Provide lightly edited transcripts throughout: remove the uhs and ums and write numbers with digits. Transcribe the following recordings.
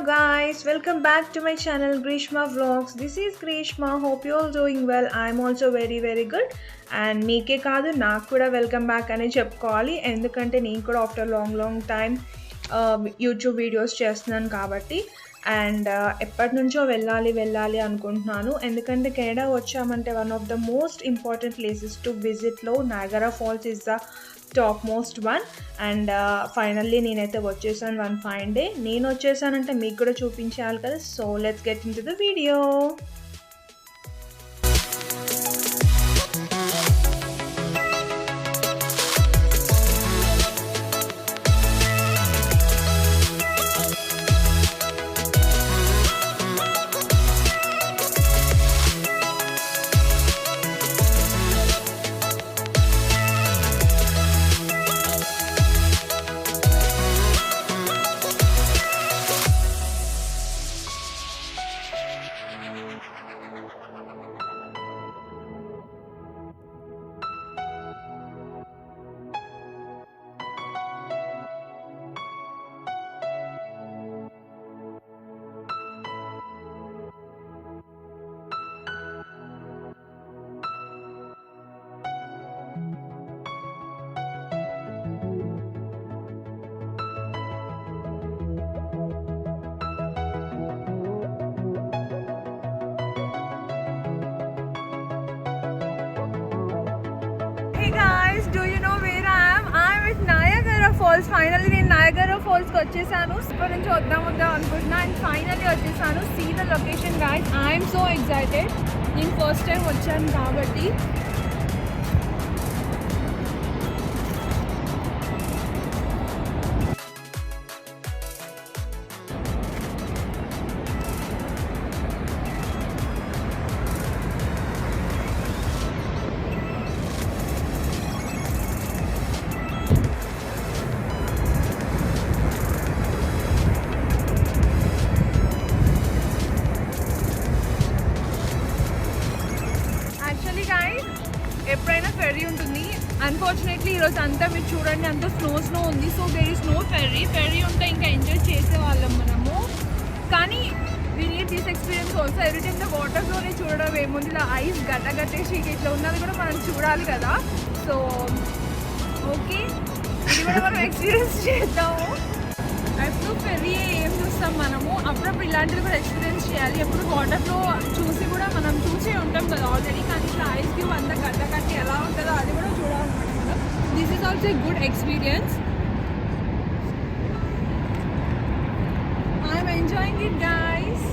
guys, welcome back to my channel Greeshma Vlogs. This is Greeshma. Hope you all doing well. I'm also very good. And meeke kaadu naaku kuda welcome back ane cheppukovali endukante nenu kuda after long time YouTube videos చేస్తున్నాను కాబట్టి and ఎప్పటి నుంచో వెళ్ళాలి అనుకుంటున్నాను ఎందుకంటే Canada వచ్చామంటే one of the most important places to visit లో Niagara Falls is the top most one and finally నేనైతే వచ్చేసాను వన్ ఫైన్ డే నేను వచ్చేసానంటే మీకు కూడా చూపించాలి కదా so let's get in to the video. Do you know where I am? I am at Niagara Falls. Finally నేను Niagara Falls కి వచ్చేసాను. ఇప్పటి నుంచి వద్దాం అనుకుంటున్నా అండ్ ఫైనల్లీ వచ్చేసాను. See the location guys. I am so excited. నేను first time వచ్చాను కాబట్టి ఎప్పుడైనా ఫెర్రీ ఉంటుంది. అన్ఫార్చునేట్లీ ఈరోజు అంతా మీరు చూడండి అంతా స్నో ఉంది. So there is no ferry ఉంటే ఇంకా ఎంజాయ్ చేసేవాళ్ళం మనము. కానీ we need this experience also. Every time the వాటర్లోనే చూడడం ఏముంది, ఇలా ఐస్ గట్టేసి ఇట్లా ఉన్నది కూడా మనం చూడాలి కదా. సో ఓకే ఇది కూడా మనం ఎక్స్పీరియన్స్ చేద్దాము. ఎప్పుడు ఫెర్రీ ఏం చూస్తాం మనము, అప్పుడప్పుడు ఇలాంటివి కూడా ఎక్స్పీరియన్స్ చేయాలి. ఎప్పుడు వాటర్లో చూసి కూడా మనం చూసే ఉంటాం కదా ఆల్రెడీ, కానీ ఇట్లా ఐస్ క్యూబ్ అంతా కట్టి ఎలా ఉంటుందో అది కూడా చూడాలన్నమాట మనం. This is also a good experience. I'm enjoying it guys.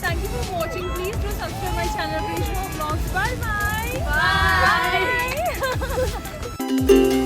Thank you for watching. Please do subscribe my channel Greeshma Vlogs. Bye bye. Bye.